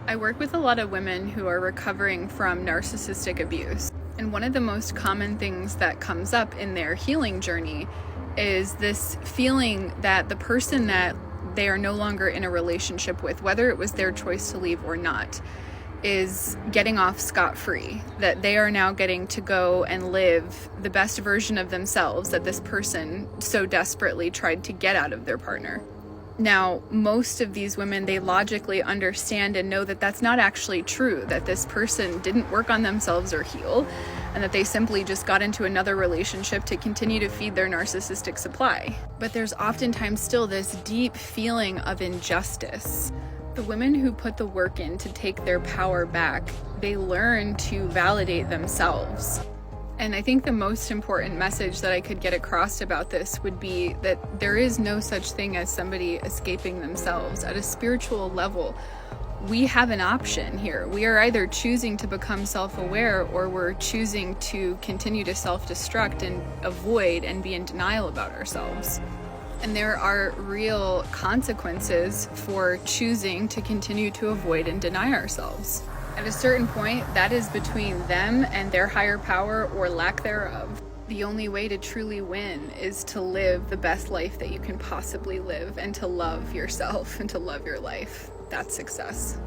I work with a lot of women who are recovering from narcissistic abuse. And one of the most common things that comes up in their healing journey is this feeling that the person that they are no longer in a relationship with, whether it was their choice to leave or not, is getting off scot-free, that they are now getting to go and live the best version of themselves that this person so desperately tried to get out of their partner. Now, most of these women, they logically understand and know that that's not actually true, that this person didn't work on themselves or heal, and that they simply just got into another relationship to continue to feed their narcissistic supply. But there's oftentimes still this deep feeling of injustice. The women who put the work in to take their power back, they learn to validate themselves. And I think the most important message that I could get across about this would be that there is no such thing as somebody escaping themselves. At a spiritual level, we have an option here. We are either choosing to become self-aware, or we're choosing to continue to self-destruct and avoid and be in denial about ourselves. And there are real consequences for choosing to continue to avoid and deny ourselves. At a certain point, that is between them and their higher power or lack thereof. The only way to truly win is to live the best life that you can possibly live, and to love yourself and to love your life. That's success.